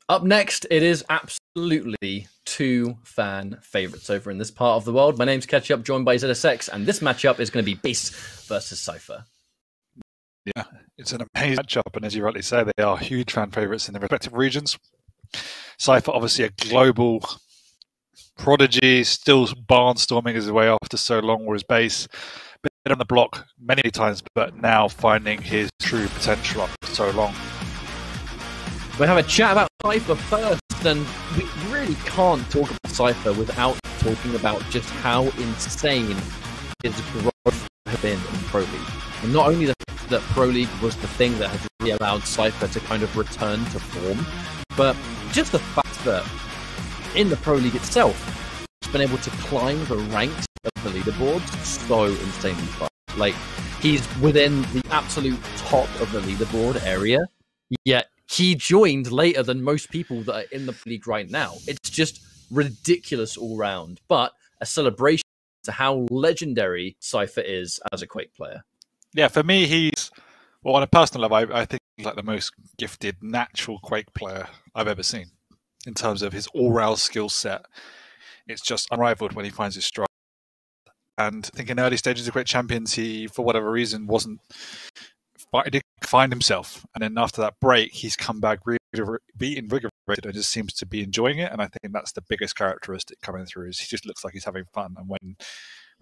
Up next, it is absolutely two fan favorites over in this part of the world. My name's Ketchup, joined by ZSX, and this matchup is going to be Base versus Cypher. Yeah, it's an amazing matchup, and as you rightly say, they are huge fan favourites in their respective regions. Cypher, obviously a global prodigy, still barnstorming his way after so long with his base. Been on the block many times, but now finding his true potential after so long. We'll have a chat about Cypher first, and we really can't talk about Cypher without talking about just how insane his growth has been in Pro League. And not only that Pro League was the thing that has really allowed Cypher to kind of return to form, but just the fact that in the Pro League itself, he's been able to climb the ranks of the leaderboards so insanely fast. Like, he's within the absolute top of the leaderboard area, yet he joined later than most people that are in the league right now. It's just ridiculous all round, but a celebration to how legendary Cypher is as a Quake player. Yeah, for me, he's, well, on a personal level, I think he's like the most gifted natural Quake player I've ever seen in terms of his all-round skill set. It's just unrivaled when he finds his stride. And I think in early stages of Quake Champions, he, for whatever reason, didn't find himself. And then after that break, he's come back beaten, invigorated, and just seems to be enjoying it. And I think that's the biggest characteristic coming through, is he just looks like he's having fun. And when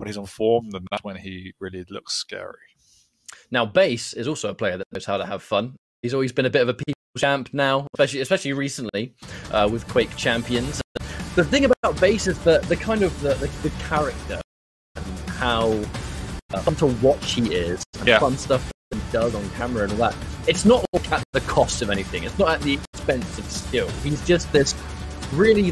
he's on form, then that's when he really looks scary. Now, Base is also a player that knows how to have fun. He's always been a bit of a people champ now, especially recently with Quake Champions. The thing about Base is that the kind of the character, and how fun to watch he is, and fun stuff that he does on camera and all that. It's not at the cost of anything. It's not at the expense of skill. He's just this really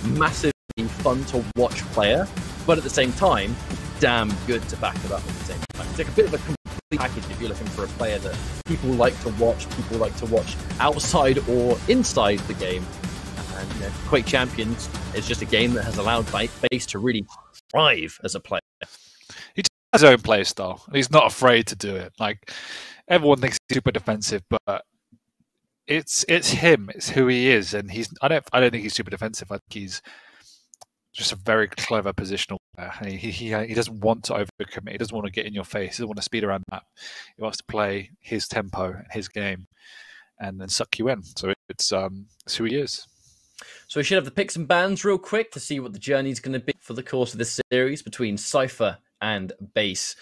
massively fun to watch player, but at the same time, damn good to back it up at the same time. It's like a bit of a complete package if you're looking for a player that people like to watch outside or inside the game. And Quake Champions is just a game that has allowed Base to really thrive as a player. He has his own play style. He's not afraid to do it. Like, everyone thinks he's super defensive, but it's him. It's who he is, and I don't think he's super defensive. I think he's just a very clever positional player. He doesn't want to overcommit. He doesn't want to get in your face. He doesn't want to speed around the map. He wants to play his tempo, his game, and then suck you in. So it's who he is. So we should have the picks and bans real quick to see what the journey is going to be for the course of this series between Cypher and Base.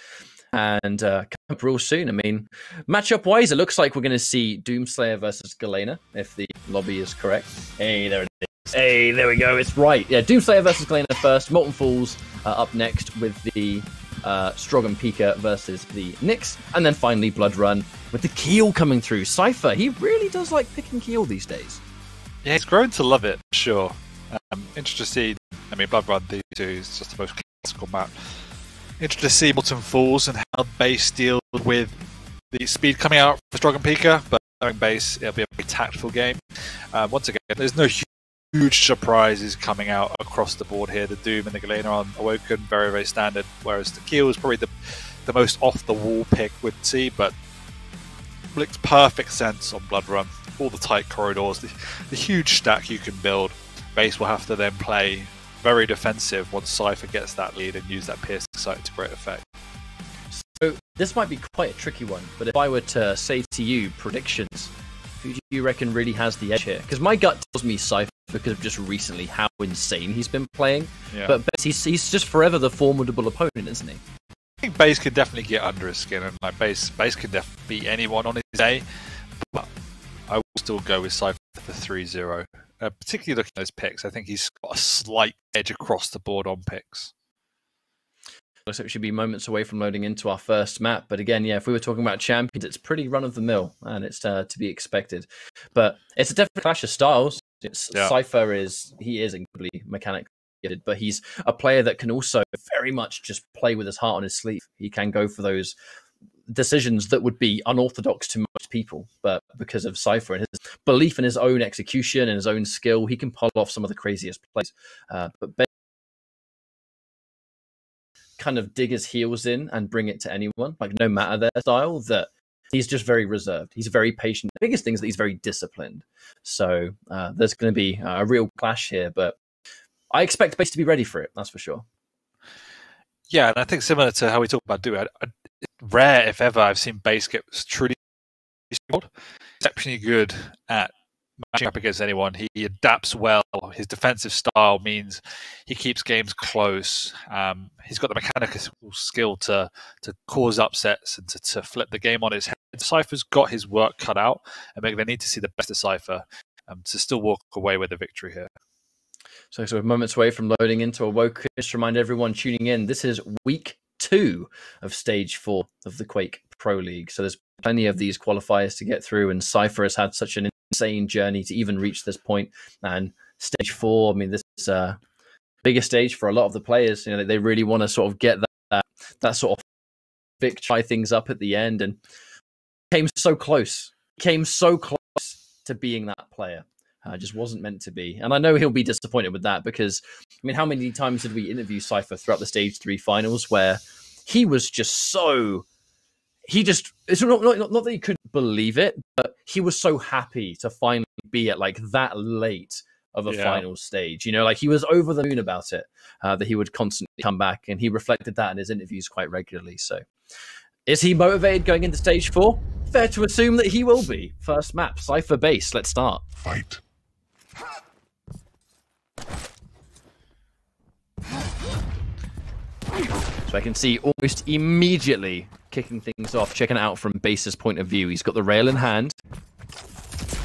And come up real soon. I mean, matchup-wise, it looks like we're going to see Doomslayer versus Galena, if the lobby is correct. Hey, there it is. Hey, there we go. It's right. Yeah, Doomslayer versus Galena first. Molten Falls up next with the Strogan Pika versus the Nyx. And then finally Blood Run with the Keel coming through. Cypher, he really does like picking Keel these days. Yeah, he's grown to love it, sure. Interested to see, Blood Run D2 is just the most classical map. Interested to see Molten Falls and how Base deals with the speed coming out for Strogan Pika, but knowing Base, it'll be a very tactful game. Once again, there's no huge surprises coming out across the board here. The Doom and the Galena are Awoken, very, very standard, whereas the Keel is probably the most off-the-wall pick we'd see, but makes perfect sense on Blood Run. All the tight corridors, the huge stack you can build. Base will have to then play very defensive once Cypher gets that lead and use that piercing sight to great effect. So this might be quite a tricky one, but if I were to say to you predictions, who do you reckon really has the edge here? Because my gut tells me Cypher because of just recently how insane he's been playing. Yeah. But Base, he's just forever the formidable opponent, isn't he? I think Base can definitely get under his skin, and Base can definitely beat anyone on his day. But I will still go with Cypher for 3-0. Particularly looking at those picks, I think he's got a slight edge across the board on picks. Looks like we should be moments away from loading into our first map. But again, yeah, if we were talking about champions, it's pretty run-of-the-mill, and it's to be expected. But it's a definite clash of styles. Cypher is incredibly mechanically gifted, but he's a player that can also very much just play with his heart on his sleeve. He can go for those decisions that would be unorthodox to most people, but because of Cypher and his belief in his own execution and his own skill, he can pull off some of the craziest plays. But Ben kind of dig his heels in and bring it to anyone, like no matter their style, that He's just very reserved. He's very patient. The biggest thing is that he's very disciplined. So there's going to be a real clash here, but I expect Base to be ready for it. That's for sure. Yeah, and I think similar to how we talk about Duo, rare if ever I've seen Base get truly exceptionally good at matching up against anyone. He adapts well. His defensive style means he keeps games close. He's got the mechanical skill to cause upsets and to flip the game on its head. Cypher's got his work cut out, and they need to see the best of Cypher to still walk away with a victory here. So we're moments away from loading into a Woke. Just to remind everyone tuning in, this is week 2 of stage 4 of the Quake Pro League. So there's plenty of these qualifiers to get through, and Cypher has had such an insane journey to even reach this point. And stage 4, I mean, this is a bigger stage for a lot of the players. You know, they really want to sort of get that sort of victory, try things up at the end, and came so close to being that player. Just wasn't meant to be. And I know he'll be disappointed with that because, I mean, how many times did we interview Cypher throughout the stage 3 finals where he was just so... it's not that he couldn't believe it, but he was so happy to finally be at like that late of a final stage. You know, like he was over the moon about it, that he would constantly come back, and he reflected that in his interviews quite regularly. So is he motivated going into stage 4? Fair to assume that he will be. First map, Cypher Base. Let's start. Fight. So I can see almost immediately kicking things off, checking it out from Base's point of view. He's got the rail in hand.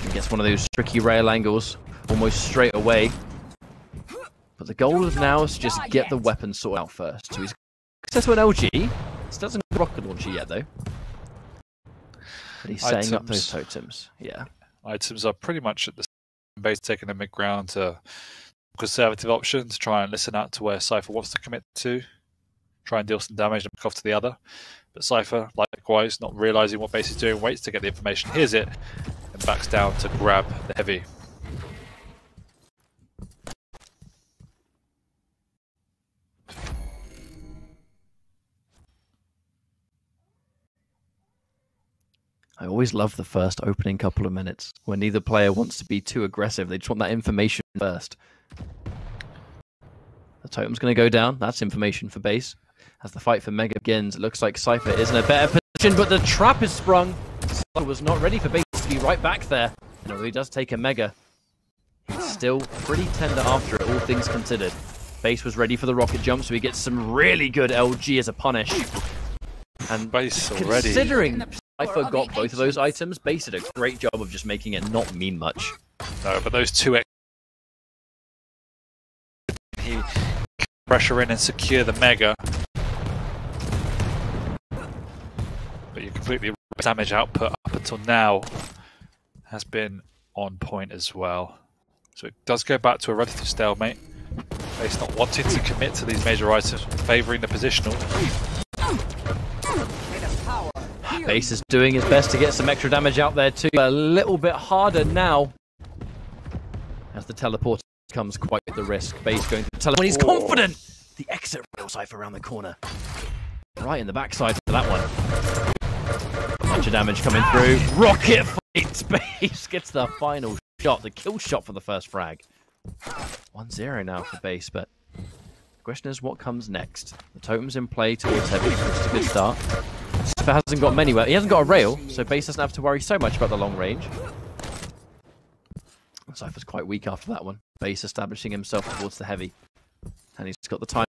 He gets one of those tricky rail angles almost straight away. But the goal of now is to just get the weapon sorted out first. So he's access to an LG. This doesn't have a rocket launcher yet, though. But he's setting up those totems. Yeah. Items are pretty much at the same base, taking a mid-ground to conservative options, try and listen out to where Cypher wants to commit to. Try and deal some damage and back off to the other. But Cypher, likewise, not realising what Base is doing, waits to get the information, hears it, and backs down to grab the heavy. I always love the first opening couple of minutes when neither player wants to be too aggressive. They just want that information first. The totem's going to go down. That's information for Base. As the fight for Mega begins, it looks like Cypher is in a better position, but the trap is sprung. Cypher was not ready for Base to be right back there. And although he does take a Mega, he's still pretty tender after it, all things considered. Base was ready for the rocket jump, so he gets some really good LG as a punish. And Base already. Considering Cypher got both of those items, Base did a great job of just making it not mean much. No, but those two he pressure in and secure the Mega. But you completely damage output up until now has been on point as well. So it does go back to a relative stalemate. Base not wanting to commit to these major items, favouring the positional. Base is doing his best to get some extra damage out there too. A little bit harder now. As the teleporter comes quite the risk. Base going to teleport. When he's confident! The exit rail Cypher around the corner. Right in the backside for that one. Bunch of damage coming through. Rocket fight! Base gets the final shot. The kill shot for the first frag. 1-0 now for Base, but the question is what comes next. The totem's in play towards heavy, which is a good start. Cypher hasn't got many. He hasn't got a rail, so Base doesn't have to worry so much about the long range. Cypher's quite weak after that one. Base establishing himself towards the heavy. And he's got the time.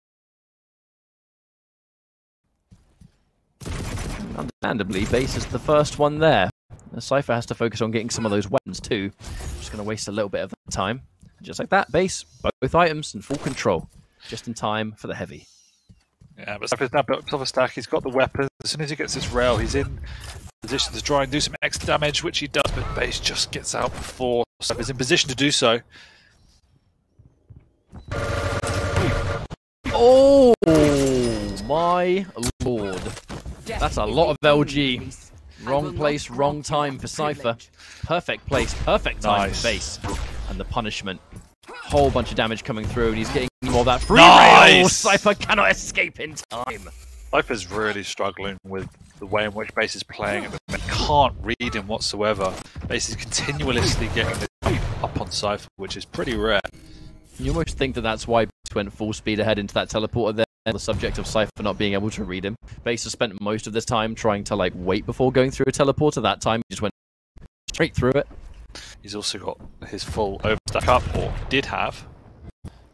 Understandably, Base is the first one there. Cypher has to focus on getting some of those weapons too. Just going to waste a little bit of time. And just like that, Base, both items in full control. Just in time for the heavy. Yeah, but Cypher's now built up a stack. He's got the weapons. As soon as he gets this rail, he's in position to try and do some extra damage, which he does, but Base just gets out before Cypher's in position to do so. Oh my lord. That's a lot of LG. Wrong place, wrong time for Cypher. Perfect place, perfect time for Base. And the punishment. Whole bunch of damage coming through, and he's getting more of that free rail. Cypher cannot escape in time. Cypher's really struggling with the way in which Base is playing. He can't read him whatsoever. Base is continuously getting the jump up on Cypher, which is pretty rare. You almost think that that's why Base went full speed ahead into that teleporter there, on the subject of Cypher not being able to read him. Base has spent most of this time trying to like wait before going through a teleporter. That time he just went straight through it. He's also got his full overstack up, or did have.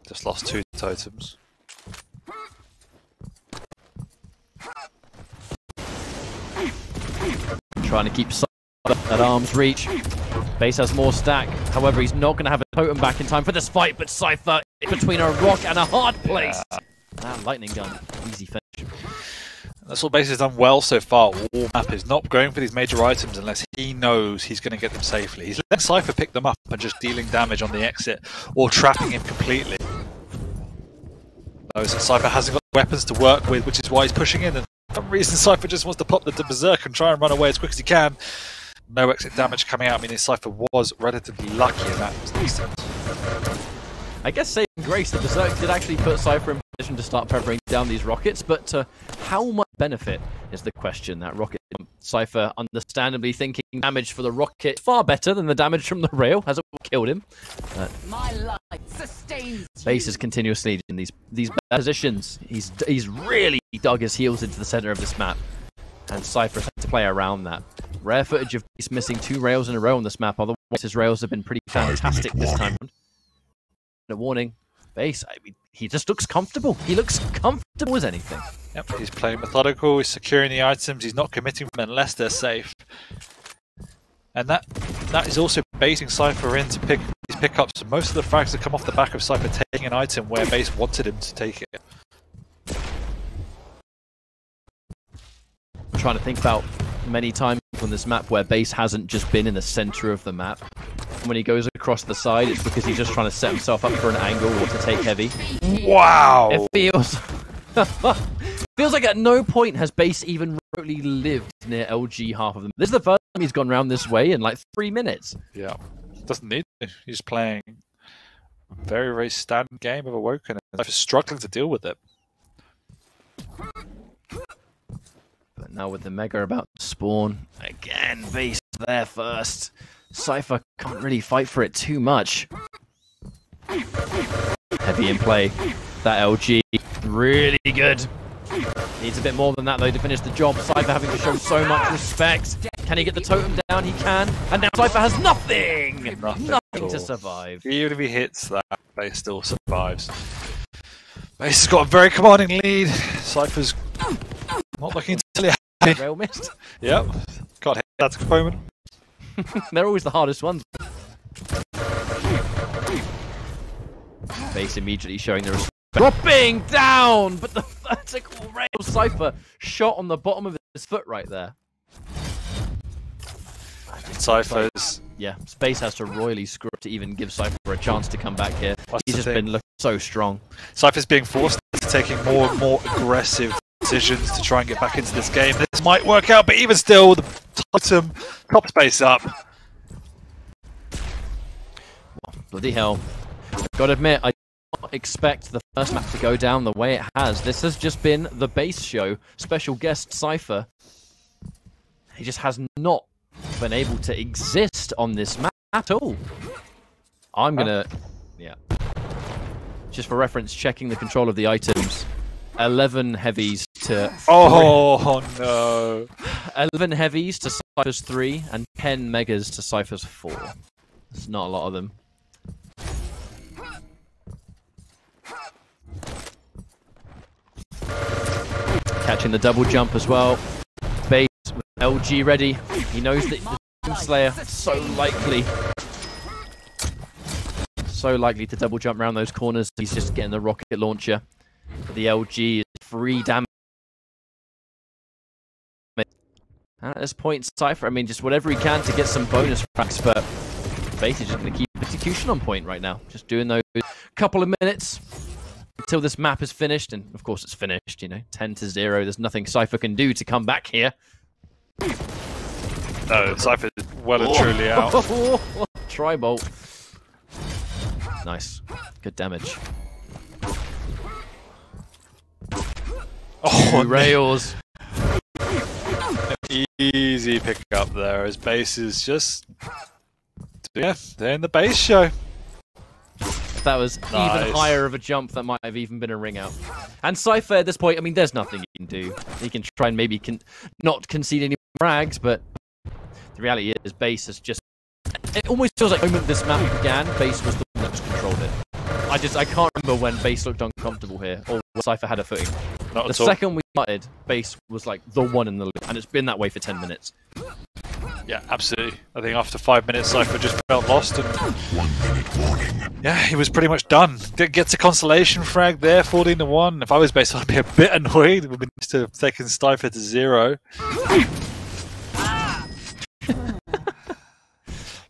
Just lost 2 totems. Trying to keep Cypher at arm's reach. Base has more stack. However, he's not going to have a totem back in time for this fight, but Cypher between a rock and a hard place. Yeah. That lightning gun, easy finish. That's what Base has done well so far. Warmap is not going for these major items unless he knows he's going to get them safely. He's letting Cypher pick them up and just dealing damage on the exit, or trapping him completely. Knows that Cypher hasn't got weapons to work with, which is why he's pushing in, and for some reason Cypher just wants to pop the Berserk and try and run away as quick as he can. No exit damage coming out, meaning Cypher was relatively lucky in that instance. I guess saving grace, the Berserk did actually put Cypher in position to start peppering down these rockets, but how much benefit is the question that rocket Cypher understandably thinking damage for the rocket far better than the damage from the rail, has it killed him. My life sustains Base is continuously in these positions. He's really dug his heels into the center of this map, and Cypher had to play around that. Rare footage of Base missing 2 rails in a row on this map, otherwise his rails have been pretty fantastic this time around. A warning, Base, I mean, he just looks comfortable. He looks comfortable as anything. Yep, he's playing methodical, he's securing the items, he's not committing them unless they're safe. And that is also baiting Cypher in to pick these pickups. Most of the frags that come off the back of Cypher taking an item where Base wanted him to take it. I'm trying to think about many times on this map where Base hasn't just been in the center of the map. When he goes across the side, it's because he's just trying to set himself up for an angle or to take heavy. Wow! It feels like at no point has Base even remotely lived near LG half of them. This is the first time he's gone around this way in like 3 minutes. Yeah, doesn't need to. He's playing a very, very standard game of Awoken, and he's struggling to deal with it. But now with the Mega about to spawn, again, Base there first. Cypher can't really fight for it too much. Heavy in play. That LG, really good. Needs a bit more than that though to finish the job. Cypher having to show so much respect. Can he get the totem down? He can. And now Cypher has nothing! Nothing to survive. Even if he hits that, Base still survives. Base has got a very commanding lead. Cypher's not looking entirely happy. Rail missed. Yep. Can't hit that component. They're always the hardest ones. Base immediately showing the respect. Dropping down! But the vertical rail Cypher shot on the bottom of his foot right there. Cypher's... Yeah, Base has to royally screw up to even give Cypher a chance to come back here. He's just been looking so strong. Cypher's being forced into taking more and more aggressive decisions to try and get back into this game. This might work out, but even still, the totem top Base up. Bloody hell. I've got to admit, I did not expect the first map to go down the way it has. This has just been the Base show. Special guest Cypher. He just has not been able to exist on this map at all. I'm gonna... Yeah. Just for reference, checking the control of the items. 11 heavies to... Oh, no. 11 heavies to Cypher's 3 and 10 megas to Cypher's 4. There's not a lot of them. Catching the double jump as well. Base with LG ready. He knows that the Doom Slayer so likely to double jump around those corners. He's just getting the rocket launcher. But the LG is free damage. And at this point, Cypher, I mean, just whatever he can to get some bonus frags, but Base is just going to keep execution on point right now. Just doing those couple of minutes until this map is finished. And of course, it's finished, you know, 10-0. There's nothing Cypher can do to come back here. No, Cypher is well and truly out. Tri-bolt. Nice. Good damage. Oh, Two rails. Easy Easy pick up there as base is just... Yeah, they're in the base show. That was Nice. even higher of a jump. That might have even been a ring out. And Cypher at this point, I mean, there's nothing he can do. He can try and maybe not concede any frags, but the reality is base has just... It almost feels like the moment this map began, base was the one that just controlled it. I can't remember when base looked uncomfortable here, or when Cypher had a footing. Not The at all. second we started, base was like the one in the loop, and it's been that way for 10 minutes. Yeah, absolutely. I think after 5 minutes, Cypher just felt lost, and yeah, he was pretty much done. Gets a consolation frag there, 14-1. If I was base, I'd be a bit annoyed. We've been used to taking Cypher to 0.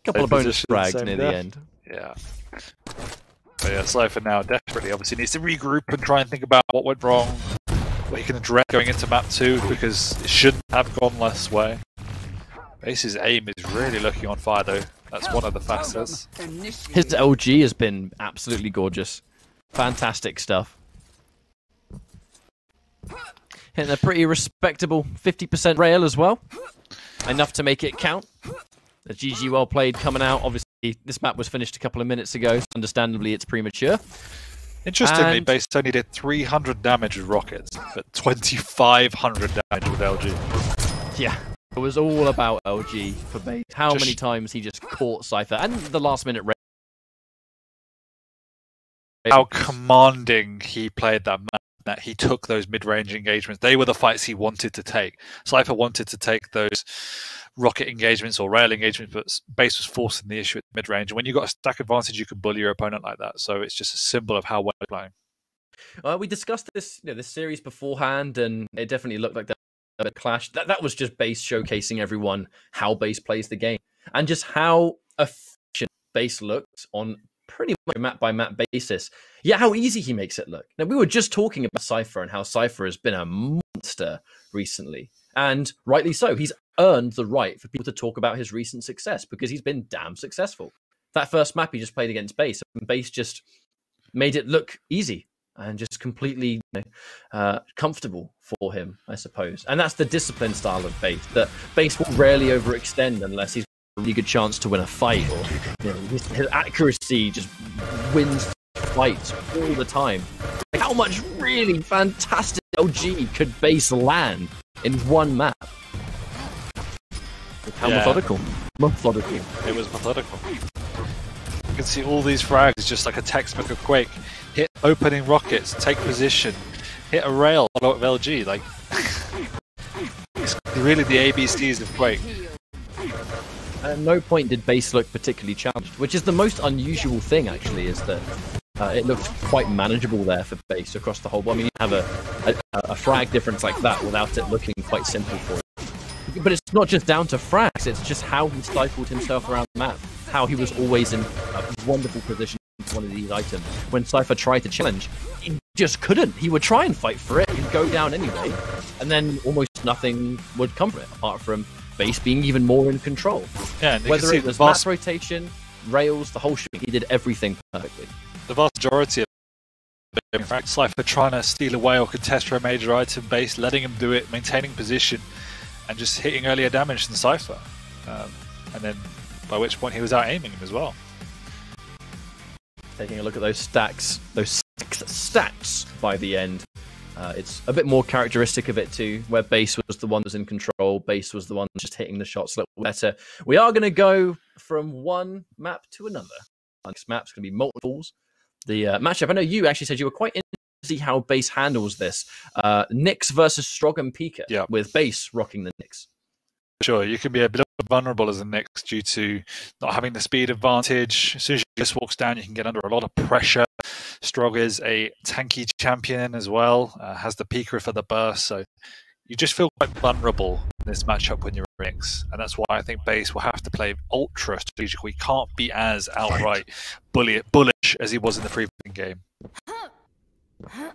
Couple of bonus frags near the end. Yeah. But yeah, Cypher now desperately obviously needs to regroup and try and think about what went wrong, what he can address going into map 2, because it shouldn't have gone this way. Base's aim is really looking on fire though. That's one of the factors. His LG has been absolutely gorgeous. Fantastic stuff. Hitting a pretty respectable 50% rail as well. Enough to make it count. The GG well played coming out. Obviously, this map was finished a couple of minutes ago, so understandably it's premature. Interestingly, And- Base only did 300 damage with rockets, but 2,500 damage with LG. Yeah. It was all about LG for base. How Just- many times he just caught Cypher and the last minute rail. How commanding he played that map, that he took those mid-range engagements. They were the fights he wanted to take. Cypher wanted to take those rocket engagements or rail engagements, but Base was forcing the issue at mid-range. And when you've got a stack advantage, you can bully your opponent like that. So it's just a symbol of how well they're playing. We discussed this, this series beforehand, and it definitely looked like a clash. That was just Base showcasing everyone how Base plays the game and just how efficient Base looked on pretty much a map by map basis. Yeah, how easy he makes it look. Now we were just talking about Cypher and how Cypher has been a monster recently, and rightly so. He's earned the right for people to talk about his recent success because he's been damn successful. That first map he just played against Base, and Base just made it look easy and just completely comfortable for him, I suppose. And that's the discipline style of Base, that Base will rarely overextend unless he's got a really good chance to win a fight, or his accuracy just wins fights all the time. Like, how much really fantastic LG could Base land in one map? How methodical. Methodical. It was methodical. You can see all these frags just like a textbook of Quake. Hit opening rockets, take position, hit a rail of LG. Like, it's really the ABCs of Quake. At no point did Base look particularly challenged, which is the most unusual thing, actually, is that it looked quite manageable there for Base across the whole. I mean, you have a frag difference like that without it looking quite simple for him. But it's not just down to frags, it's just how he cycled himself around the map, how he was always in a wonderful position with one of these items. When Cypher tried to challenge, he just couldn't. He would try and fight for it, he'd go down anyway, and then almost nothing would come from it, apart from Base being even more in control. Yeah, and you Whether can see it was the vast, map rotation, rails, the whole shit, he did everything perfectly. the vast majority of in fact, Cypher trying to steal away or contest for a major item Base, letting him do it, maintaining position, and just hitting earlier damage than Cypher. And then by which point he was out aiming him as well. Taking a look at those stacks, those stats by the end. It's a bit more characteristic of it too, where Base was the one that was in control, Base was the one just hitting the shots a little better. We are going to go from one map to another. Next map's going to be multiples. The matchup, I know you actually said you were quite interested to see how Base handles this. Nyx versus Strog and Pika, with Base rocking the Nyx. Sure, you can be a bit vulnerable as a Nyx due to not having the speed advantage. As soon as you just walks down, you can get under a lot of pressure. Strog is a tanky champion as well, has the Pika for the burst, so you just feel quite vulnerable in this matchup when you're Nyx, and that's why I think Base will have to play ultra strategic. We can't be as outright bullish as he was in the previous game. I'm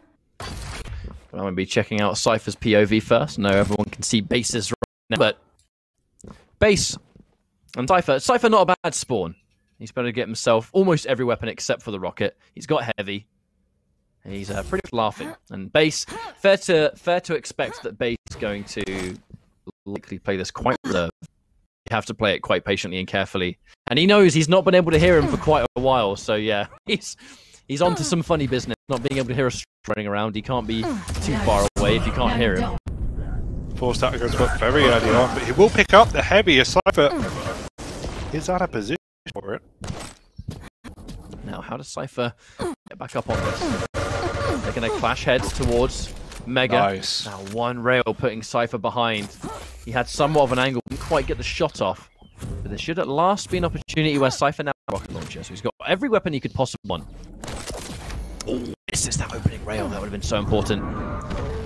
going to be checking out Cypher's POV first. No, everyone can see Base's right now, but Base and Cypher not a bad spawn. He's better to get himself almost every weapon except for the rocket. He's got heavy. He's pretty much laughing. And Base, fair to expect that Base is going to likely play this quite reserved. You have to play it quite patiently and carefully. And he knows he's not been able to hear him for quite a while, so yeah, he's on to some funny business. Not being able to hear us running around, he can't be too far away if you can't hear him. Forced out to go to very early on, but he will pick up the heavy. Cypher is out of position for it. Now, how does Cypher get back up on this? They're going to clash heads towards Mega. Nice. Now, one rail putting Cypher behind. He had somewhat of an angle, didn't quite get the shot off. But there should at last be an opportunity where Cypher now has a rocket launcher. So he's got every weapon he could possibly want. Oh, this is that opening rail. That would have been so important.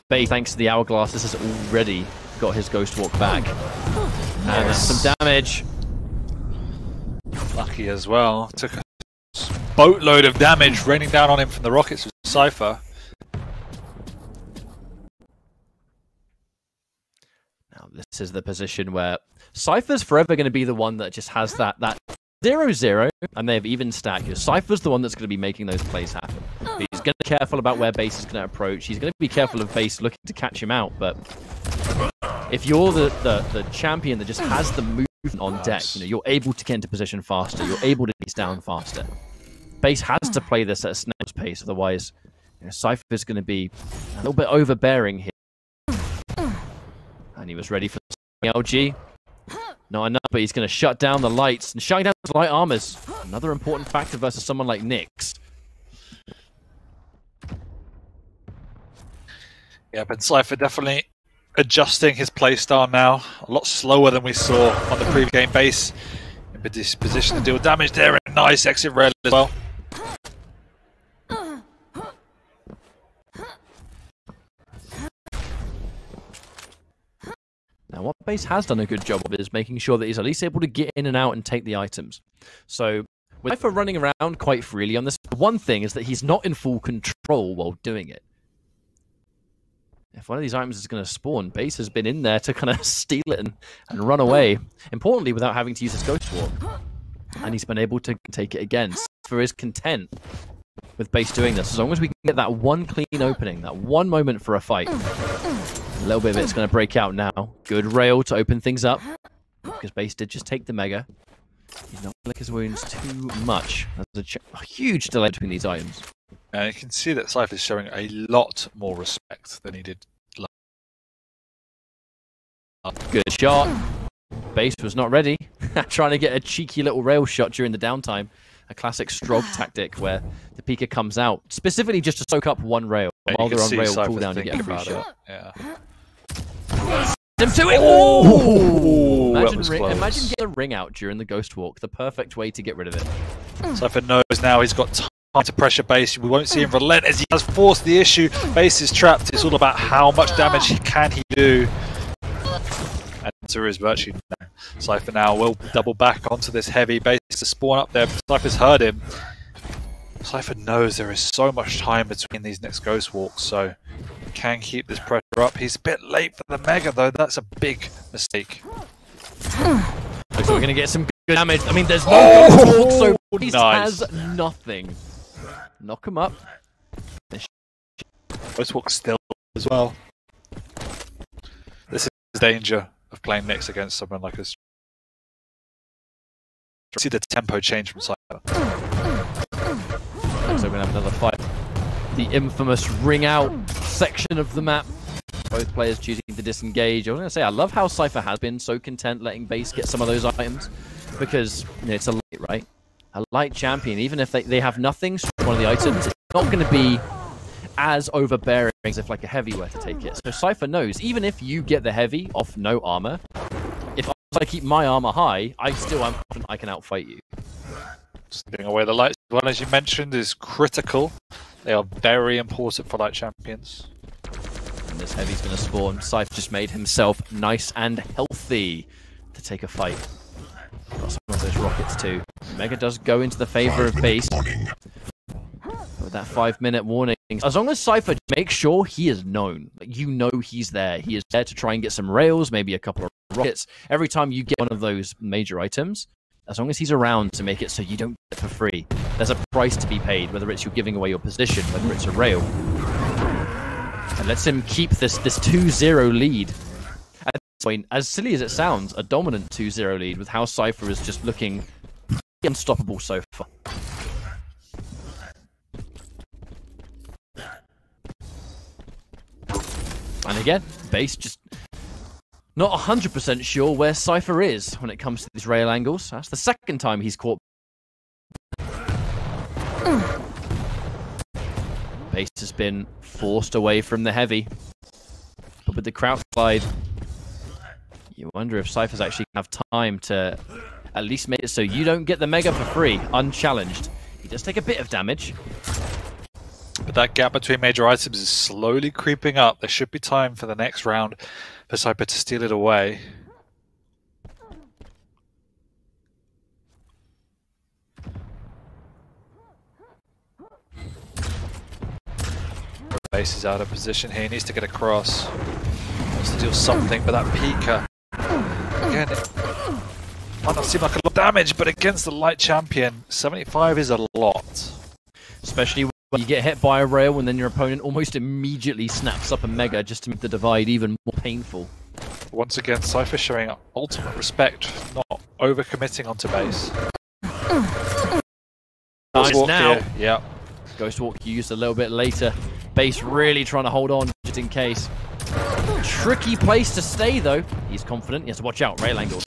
Bay, thanks to the hourglass, this has already got his Ghost Walk back. And that's some damage. Lucky as well. Took a boatload of damage raining down on him from the rockets with Cypher. Now this is the position where Cypher's forever going to be the one that just has that 0-0, and they have even stacked. Cypher's the one that's going to be making those plays happen. But he's going to be careful about where Base is going to approach. He's going to be careful of Base looking to catch him out. But if you're the champion that just has the movement on deck, you're able to get into position faster. You're able to piece down faster. Base has to play this at a snail's pace, otherwise Cypher is going to be a little bit overbearing here. And he was ready for the LG. Not enough, but he's going to shut down the lights and shutting down the light armors. Another important factor versus someone like Nyx. Yeah, but Cypher definitely adjusting his playstyle now. A lot slower than we saw on the pre-game base. In this position to deal damage there, and nice exit rail as well. Now, what Base has done a good job of is making sure that he's at least able to get in and out and take the items. So, with Cypher running around quite freely on this, one thing is that he's not in full control while doing it. If one of these items is going to spawn, Base has been in there to kind of steal it and run away. Importantly, without having to use his Ghost Walk. And he's been able to take it again. Cypher is content with Base doing this. As long as we can get that one clean opening, that one moment for a fight. A little bit of it's going to break out now. Good rail to open things up. Because Base did just take the Mega. He's not lick his wounds too much. There's a huge delay between these items. And you can see that Cypher is showing a lot more respect than he did. Good shot. Base was not ready. Trying to get a cheeky little rail shot during the downtime. A classic Strog tactic where the Pika comes out specifically just to soak up one rail. While they're on rail cooldown to get a free shot. Yeah. Them to it! Oh! Imagine getting a ring out during the Ghost Walk. The perfect way to get rid of it. Cypher knows now he's got time to pressure Base. We won't see him relent as he has forced the issue. Base is trapped. It's all about how much damage he can do. And there is virtually no. Cypher now will double back onto this heavy Base to spawn up there. Cypher's heard him. Cypher knows there is so much time between these next Ghost Walks, so can keep this pressure up. He's a bit late for the Mega though. That's a big mistake. So we're going to get some good damage. I mean, there's no Ghost Walk, so Beast has nothing. Knock him up. Ghost Walk still as well. This is the danger of playing Nyx against someone like us. See the tempo change from Cypher. So we're going to have another fight. The infamous ring out section of the map. Both players choosing to disengage. I was going to say, I love how Cypher has been so content letting Base get some of those items. Because it's a light, right? A light champion, even if they have nothing, one of the items, it's not going to be as overbearing as if like a heavy were to take it. So Cypher knows, even if you get the heavy off no armor, if I keep my armor high, I'm confident I can outfight you. Stealing away the lights, as well as you mentioned, is critical. They are very important for light champions. And this heavy's going to spawn. Cypher just made himself nice and healthy to take a fight. Got some of those rockets too. Mega does go into the favor of Base. With that 5-minute warning. As long as Cypher makes sure he is known. Like, you know he's there. He is there to try and get some rails, maybe a couple of rockets. Every time you get one of those major items, as long as he's around to make it so you don't get it for free, there's a price to be paid, whether it's you giving away your position, whether it's a rail. And lets him keep this 2-0 lead. At point, as silly as it sounds, a dominant 2-0 lead with how Cypher is just looking unstoppable so far. And again, Base just not 100% sure where Cypher is when it comes to these rail angles. That's the second time he's caught. Base has been forced away from the heavy. But with the crouch slide, you wonder if Cypher's actually going to have time to at least make it so you don't get the Mega for free, unchallenged. He does take a bit of damage. But that gap between major items is slowly creeping up. There should be time for the next round for Cypher to steal it away. Base is out of position here. He needs to get across. Wants to do something, but that Pika again, it might not seem like a lot of damage, but against the light champion, 75 is a lot. Especially when you get hit by a rail and then your opponent almost immediately snaps up a Mega just to make the divide even more painful. Once again, Cypher showing ultimate respect, not overcommitting onto base. Nice now. Here. Yeah. Ghost Walk used a little bit later. Base really trying to hold on just in case. Tricky place to stay though. He's confident. He has to watch out. Rail angles.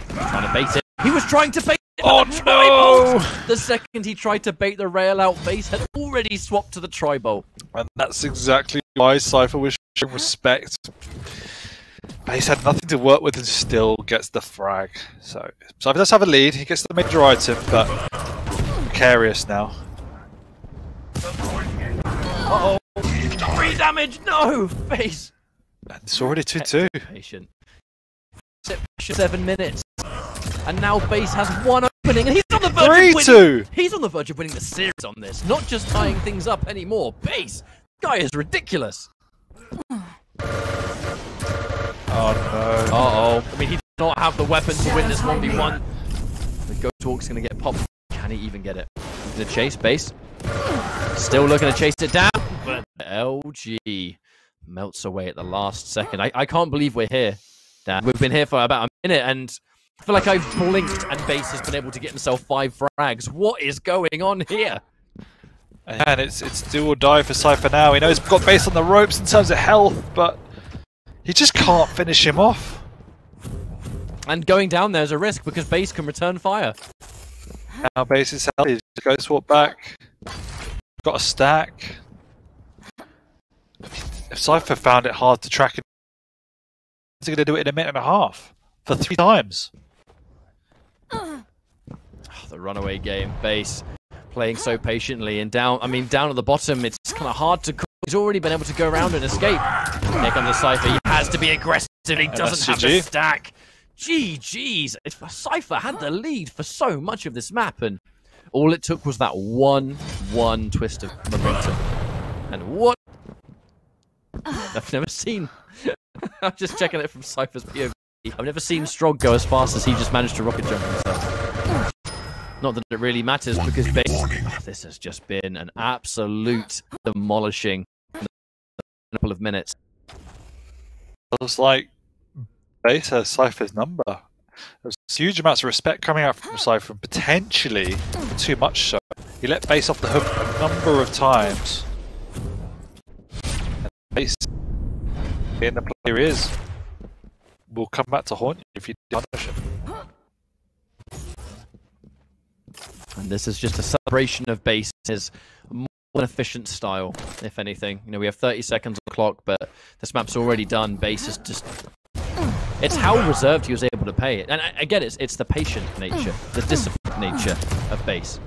Trying to bait it. He was trying to bait it. Oh no! The second he tried to bait the rail out, Base had already swapped to the tri-bolt. And that's exactly why Cypher was showing respect. Base had nothing to work with and still gets the frag. So Cypher does have a lead. He gets the major item, but precarious now. Uh-oh. 3 damage. No! Base. And it's already 2-2. Patient. 7 minutes. And now Base has one opening, and he's on the verge of winning. He's on the verge of winning the series on this, not just tying things up anymore. Base, guy is ridiculous. Oh no. Uh-oh. I mean, he does not have the weapon to win this 1v1. The Ghost Walk's going to get popped. Can he even get it? He's going to chase Base. Still looking to chase it down, but LG melts away at the last second. I can't believe we're here, Dan. We've been here for about a minute, and I feel like I've blinked and Base has been able to get himself 5 frags. What is going on here? And it's do or die for Cypher now. He knows he's got Base on the ropes in terms of health, but he just can't finish him off. And going down there's a risk because Base can return fire. Now Base is healthy. Just go swap back. Got a stack. If Cypher found it hard to track it, he's going to do it in a minute and a half for 3 times. Oh, the runaway game. Base playing so patiently and down. I mean, down at the bottom, it's kind of hard to call. He's already been able to go around and escape. Here comes the Cypher. He has to be aggressive. He doesn't have the stack. GG's. Cypher had the lead for so much of this map, and all it took was that one twist of momentum. And what? I've never seen. I'm just checking it from Cypher's POV. I've never seen Strog go as fast as he just managed to rocket jump himself. Not that it really matters because this has just been an absolute demolishing in a couple of minutes. Looks like Base has Cypher's number. There's huge amounts of respect coming out from Cypher, and potentially too much so. He let Base off the hook a number of times. And Base, being the player he is, will come back to haunt you if you punish him. And this is just a celebration of Base's more than efficient style, if anything. You know, we have 30 seconds on the clock, but this map's already done. Base is just... It's how reserved he was able to play it. And again, it's the patient nature, the disciplined nature of Base.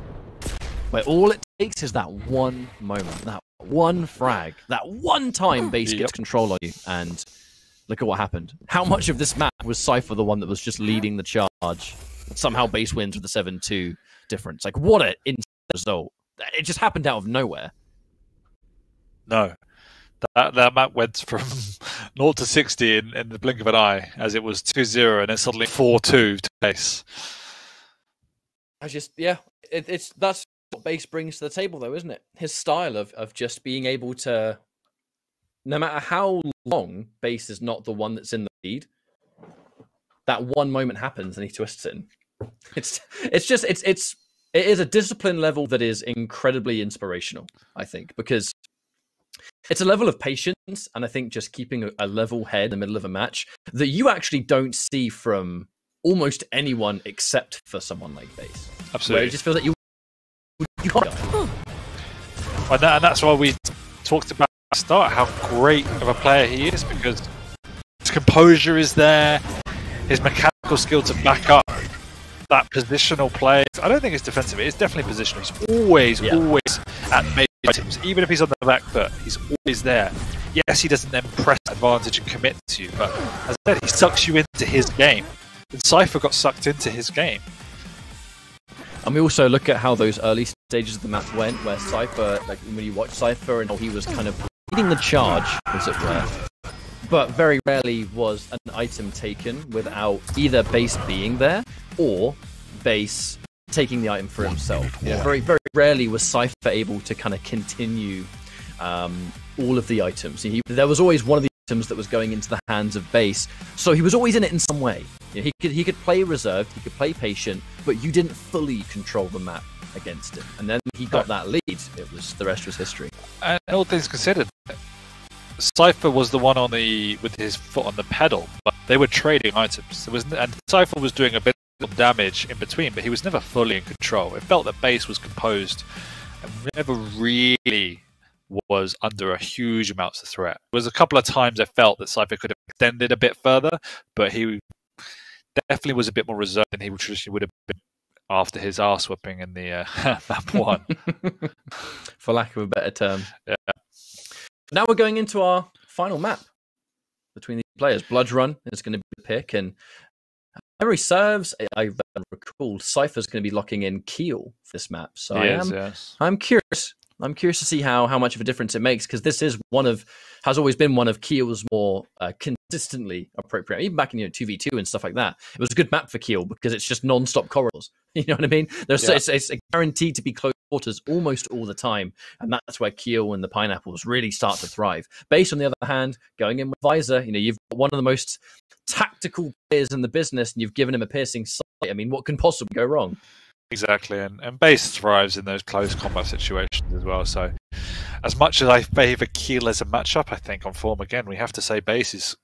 Where all it takes is that one moment, that one frag, that one time Base gets control on you, and look at what happened. How much of this map was Cypher the one that was just leading the charge? Somehow Base wins with a 7-2 difference. Like, what an insane result. It just happened out of nowhere. No. That map went from 0 to 60 in the blink of an eye, as it was 2-0 and then suddenly 4-2 to Base. That's what Base brings to the table, though, isn't it? His style of just being able to, no matter how long Base is not the one that's in the lead, that one moment happens and he twists it. It is a discipline level that is incredibly inspirational, I think, because it's a level of patience, and I think just keeping a level head in the middle of a match that you actually don't see from almost anyone except for someone like Base. Absolutely. Where it just feels like you can't go. And that's why we talked about at the start how great of a player he is, because his composure is there, his mechanical skill to back up that positional play. I don't think it's defensive, it's definitely positional. He's always at major items. Even if he's on the back foot, he's always there. Yes, he doesn't then press advantage and commit to you, but as I said, he sucks you into his game. And Cypher got sucked into his game. And we also look at how those early stages of the map went, where Cypher, like when you watch Cypher and how he was kind of leading the charge, as it were. But very rarely was an item taken without either Base being there or Base taking the item for himself. Yeah. Very, very rarely was Cypher able to kind of continue all of the items. There was always one of the items that was going into the hands of Base, so he was always in it in some way. You know, he could play reserved, he could play patient, but you didn't fully control the map against him. And then he got that lead. The rest was history. And all things considered, Cypher was the one with his foot on the pedal, but they were trading items. And Cypher was doing a bit of damage in between, but he was never fully in control. It felt that Base was composed and never really was under a huge amount of threat. There was a couple of times I felt that Cypher could have extended a bit further, but he definitely was a bit more reserved than he traditionally would have been after his arse whipping in the map 1. For lack of a better term. Yeah. Now we're going into our final map between these players. Blood Run is going to be the pick, and memory serves, I recall Cypher's going to be locking in Keel for this map. So I'm curious. I'm curious to see how much of a difference it makes, because this is has always been one of Keel's more consistently appropriate. Even back in 2v2 and stuff like that, it was a good map for Keel because it's just non-stop corridors. You know what I mean? It's guaranteed to be close quarters almost all the time, and that's where Keel and the Pineapples really start to thrive. Base, on the other hand, going in with Visor, you've got one of the most tactical players in the business, and you've given him a piercing sight. I mean, what can possibly go wrong? Exactly, and Base thrives in those close combat situations as well. So, as much as I favour Keel as a matchup, I think on form again, we have to say Base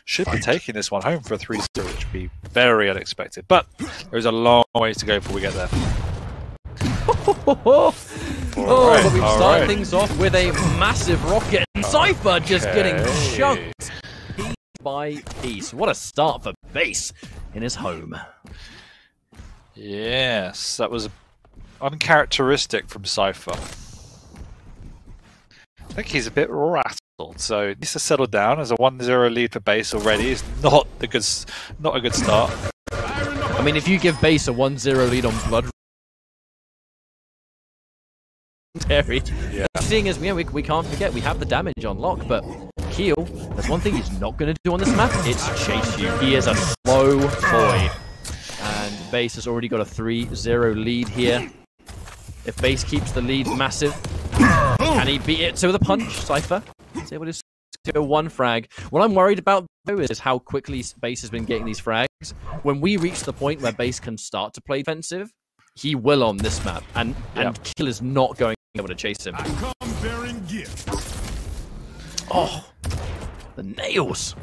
should be taking this one home for a 3-0, which would be very unexpected. But there's a long way to go before we get there. But we've started things off with a massive rocket, and Cypher just getting chunked piece by piece. What a start for Base in his home. Yes, that was uncharacteristic from Cypher. I think he's a bit rattled, so he needs to settle down. As a 1-0 lead for Base already is not a good start. I mean, if you give Base a 1-0 lead on Blood, Terry, the thing is, we can't forget we have the damage on lock, but Keel, there's one thing he's not going to do on this map. It's chase you. He is a slow boy. And Base has already got a 3-0 lead here. If Base keeps the lead massive, can he beat it to the punch, Cypher? He's able to go one frag. What I'm worried about, though, is how quickly Base has been getting these frags. When we reach the point where Base can start to play defensive, he will on this map, and Keel is not going to be able to chase him. Oh, the nails.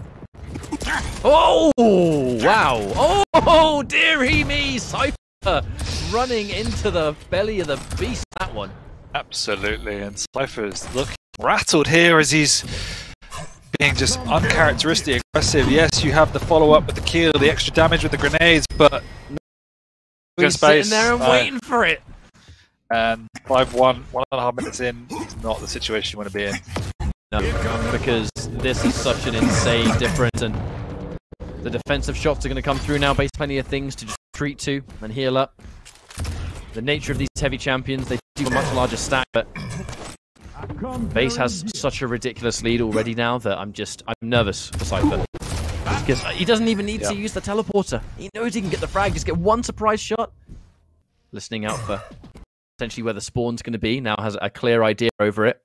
Oh, wow. Oh, dearie me. Cypher running into the belly of the beast, that one. Absolutely, and Cypher is looking rattled here as he's being just uncharacteristically aggressive. Yes, you have the follow-up with the Keel, the extra damage with the grenades, but he's sitting there and waiting for it. And 5-1, 1.5 minutes in, it's not the situation you want to be in. No, because this is such an insane difference, and the defensive shots are going to come through now. Base plenty of things to just retreat to and heal up. The nature of these heavy champions, they do a much larger stack, but Base has such a ridiculous lead already now that I'm nervous for Cypher. Because he doesn't even need to use the teleporter. He knows he can get the frag, just get one surprise shot. Listening out for potentially where the spawn's going to be, now has a clear idea over it.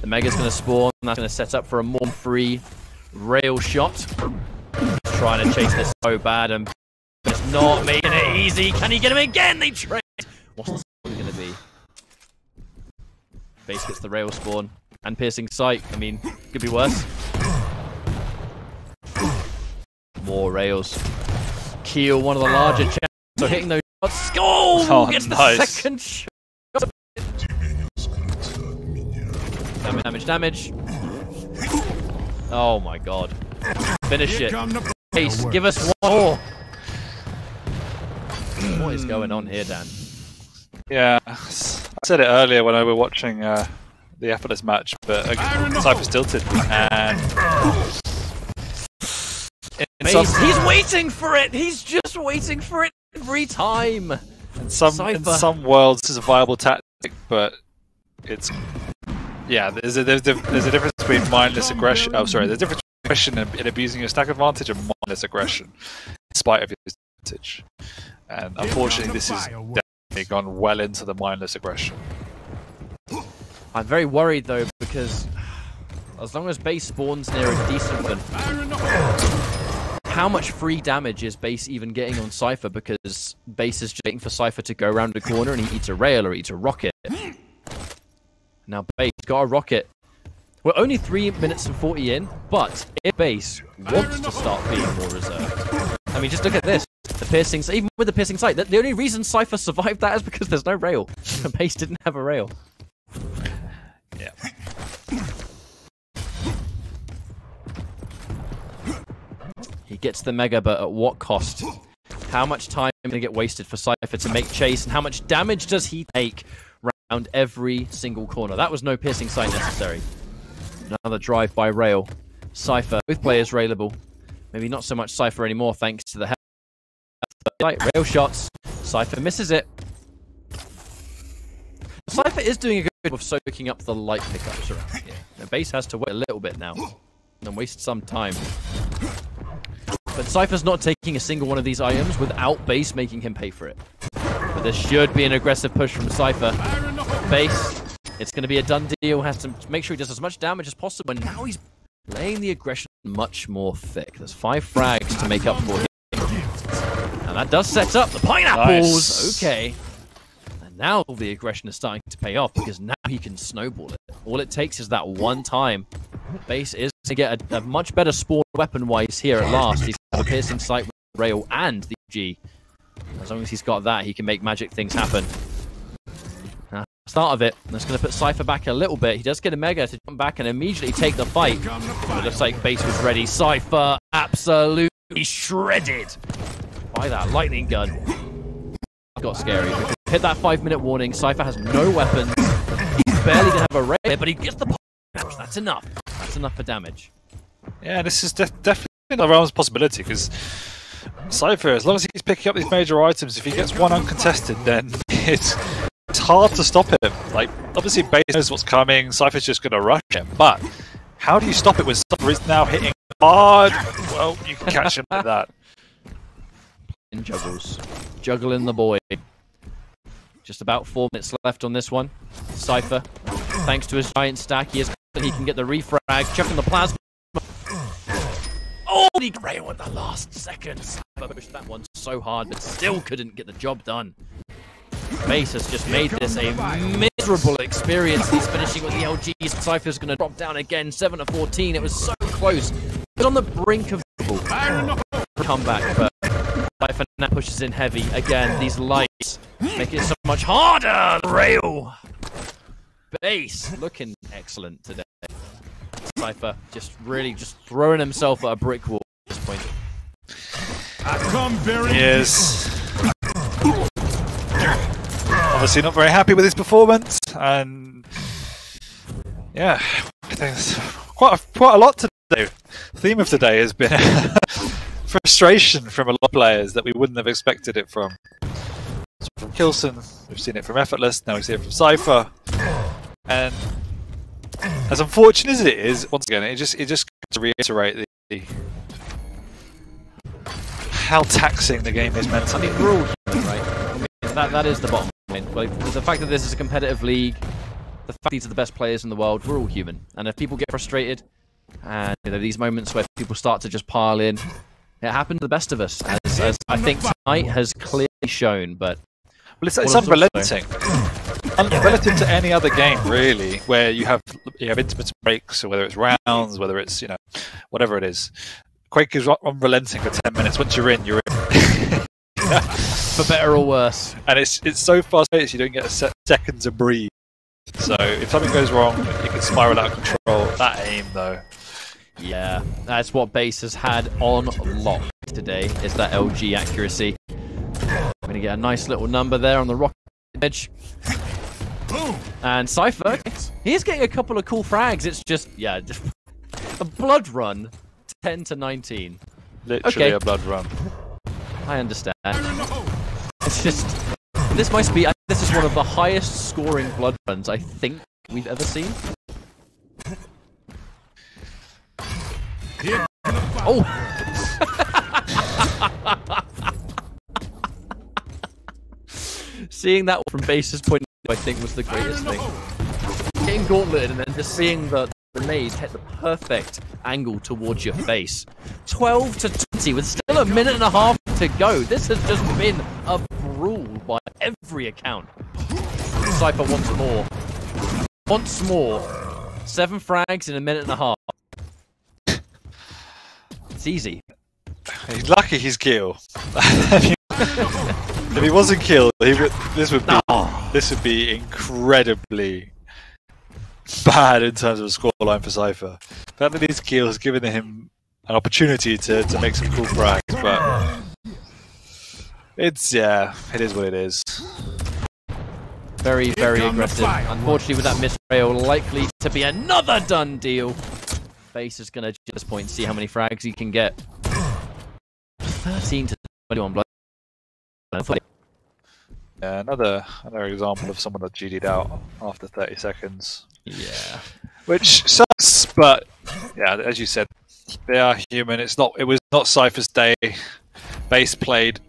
The Mega's going to spawn, and that's going to set up for a more free rail shot. He's trying to chase this so bad, and it's not making it easy. Can he get him again? They trade. What's the score going to be? Base gets the rail spawn and piercing sight. I mean, could be worse. More rails. Keel, one of the larger champs, so hitting those shots. Oh, gets the second shot. Damage. Oh my god. Finish it. Ace, give us one more. What is going on here, Dan? Yeah, I said it earlier when I were watching the effortless match, but Cypher's tilted, and he's waiting for it. He's just waiting for it every time. In some worlds, this is a viable tactic, but it's there's a difference between mindless aggression. Oh, sorry, there's a difference between aggression and abusing your stack advantage and mindless aggression, in spite of your advantage. And unfortunately, this is definitely gone well into the mindless aggression. I'm very worried though, because as long as base spawns near a decent one, how much free damage is base even getting on Cypher? Because base is just waiting for Cypher to go around the corner and he eats a rail or eats a rocket. Now base got a rocket. We're only 3 minutes and 40 in, but if base wants to start being more reserved, I mean, just look at this. The piercing, even with the piercing sight, the only reason Cypher survived that is because there's no rail. Base didn't have a rail. Yeah. He gets the mega, but at what cost? How much time is going to get wasted for Cypher to make chase, and how much damage does he take around every single corner? That was no piercing sight necessary. Another drive by rail. Cypher, both players railable. Maybe not so much Cypher anymore, thanks to the health. Rail shots. Cypher misses it. Cypher is doing a good job of soaking up the light pickups around here. The base has to wait a little bit now and waste some time. But Cypher's not taking a single one of these items without base making him pay for it. But there should be an aggressive push from Cypher. Base, it's going to be a done deal. Has to make sure he does as much damage as possible. And now he's laying the aggression much more thick. There's 5 frags to make up for him. And that does set up the pineapples. Nice. Okay. And now the aggression is starting to pay off because now he can snowball it. All it takes is that one time. Base is to get a much better spawn weapon-wise here at last. He's got a piercing sight with the rail and the G. As long as he's got that, he can make magic things happen. Start of it. That's going to put Cypher back a little bit. He does get a mega to jump back and immediately take the fight. It looks like base was ready. Cypher absolutely shredded by that lightning gun. Got scary. Hit that 5-minute warning. Cypher has no weapons. He's barely going to have a rail, but he gets the damage. That's enough. That's enough for damage. Yeah, this is definitely in the realm's possibility, because Cypher, as long as he's picking up these major items, if he gets one uncontested, then it's hard to stop him. Like, obviously base knows what's coming, Cypher's just going to rush him, but how do you stop it when Cypher is now hitting hard? Well, you can catch him like that. In juggles. Juggling the boy. Just about 4 minutes left on this one. Cypher, thanks to his giant stack, he can get the refrag, chucking the plasma. Oh, he railed at the last second. Cypher pushed that one so hard, but still couldn't get the job done. Base has just made this a miserable experience. He's finishing with the LGs. Cypher's going to drop down again, 7-14. It was so close. It was on the brink of comeback, but Cypher now pushes in heavy. Again, these lights make it so much harder. Rail. Base looking excellent today. Cypher just really throwing himself at a brick wall at this point. He is obviously not very happy with his performance, and yeah, there's quite a lot to do. The theme of today has been frustration from a lot of players that we wouldn't have expected it from. So from Kilson, we've seen it from Effortless, now we see it from Cypher, and as unfortunate as it is, once again, it just goes to reiterate how taxing the game is mentally. I mean, we're all human, right? I mean, that is the bottom line. Like, the fact that this is a competitive league, the fact these are the best players in the world, we're all human. And if people get frustrated, And these moments where people start to just pile in, it happened to the best of us, as I think tonight has clearly shown. But it's unrelenting. Relative to any other game, really, where you have intermittent breaks, or whether it's rounds, whether it's whatever it is. Quake is unrelenting for 10 minutes. Once you're in, you're in. For better or worse. And it's so fast-paced, you don't get a second to breathe. So if something goes wrong, you can spiral out of control. That aim, though. Yeah, that's what Base has had on lock today, is that LG accuracy. We're going to get a nice little number there on the rocket edge. And Cypher, he's getting a couple of cool frags. It's just a blood run, 10 to 19. Literally a blood run. I understand. It's just, this is one of the highest scoring blood runs I think we've ever seen. Oh! Seeing that from Base's point of view, I think, was the greatest thing. Getting gauntleted and then just seeing the grenades hit the perfect angle towards your face. 12 to 20 with still a minute and a half to go. This has just been a brawl by every account. Cypher wants more. Wants more. 7 frags in a minute and a half. It's easy. He's lucky he's kill. If he wasn't killed, this would be incredibly bad in terms of scoreline for Cypher. The fact that he's killed has given him an opportunity to make some cool frags, but it is what it is. Very, very aggressive. Unfortunately, with that miss rail, likely to be another done deal. Base is going to just point and see how many frags he can get. 13 to 21 blood. Yeah, another example of someone that GD'd out after 30 seconds. Yeah. Which sucks, but yeah, as you said, they are human. It was not Cypher's day. Base played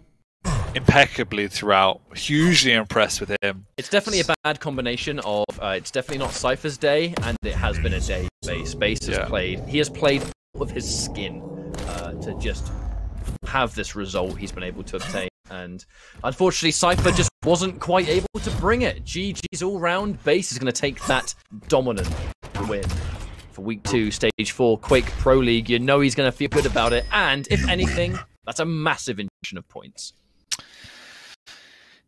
impeccably throughout. Hugely impressed with him. It's definitely a bad combination of it's definitely not Cypher's day, and it has been a day for Base. Base has played. He has played out of his skin to just have this result he's been able to obtain. And unfortunately, Cypher just wasn't quite able to bring it. GG's all round. Base is going to take that dominant win for Week 2, Stage 4, Quake Pro League. You know he's going to feel good about it. And if anything, that's a massive injection of points.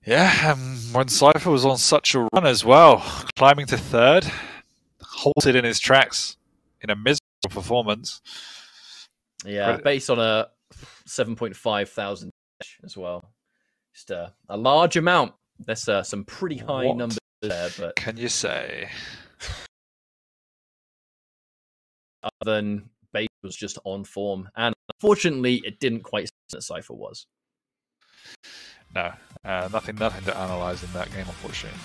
Yeah, when Cypher was on such a run as well, climbing to 3rd, halted in his tracks in a miserable performance. Yeah, based on a 7.5 thousand as well. Just a large amount. There's some pretty high numbers there, but can you say? Other than Base was just on form, and unfortunately, it didn't quite seem that Cypher was. No, nothing to analyze in that game, unfortunately.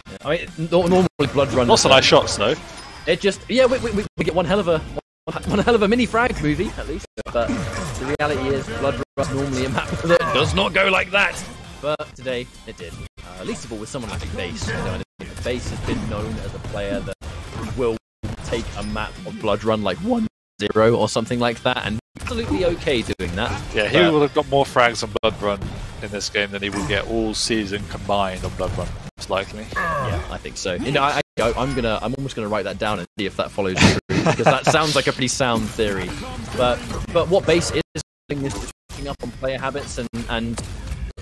Yeah, I mean, normally blood run. Lots of nice shots, though. It just we get one hell of a mini frag movie at least. But the reality is, blood run normally a map that does not go like that. But today it did. Least of all with someone like Base. Base has been known as a player that will take a map of blood run like 1-0 or something like that, and absolutely okay doing that. Yeah, he would have got more frags on blood run in this game than he will get all season combined on blood run, most likely. Yeah, I think so. I'm almost gonna write that down and see if that follows through, because that sounds like a pretty sound theory. But what Base is doing is just picking up on player habits and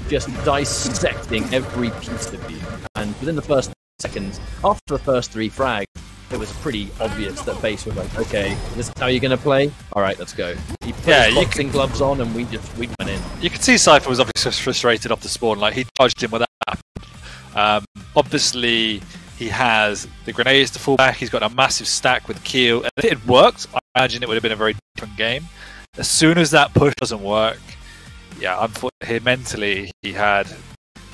just dissecting every piece of you. And within the first seconds, after the first 3 frags, it was pretty obvious that Base was like, okay, this is how you're going to play? Alright, let's go. He put his boxing gloves on and we went in. You could see Cypher was obviously frustrated off the spawn, like he charged him with that. Obviously, he has the grenades to fall back, he's got a massive stack with Keel, and if it had worked, I imagine it would have been a very different game. As soon as that push doesn't work, yeah, unfortunately, mentally, he had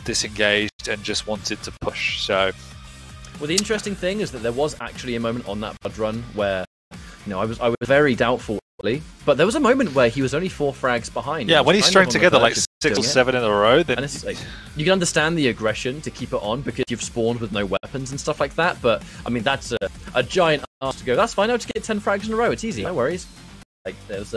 disengaged and just wanted to push, so... Well, the interesting thing is that there was actually a moment on that blood run where, I was very doubtful, but there was a moment where he was only 4 frags behind. Yeah, when he's strung together like 6 or 7 in a row, then and it's like, you can understand the aggression to keep it on because you've spawned with no weapons and stuff like that. But I mean, that's a giant ask to go. That's fine. I'll just get 10 frags in a row. It's easy. No worries. Like, there's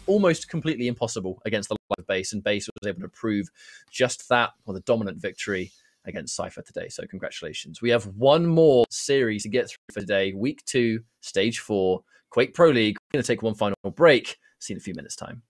almost completely impossible against the live base, and base was able to prove just that with a dominant victory against Cypher today. So congratulations. We have one more series to get through for today. Week 2, Stage 4, Quake Pro League. We're going to take one final break. See you in a few minutes' time.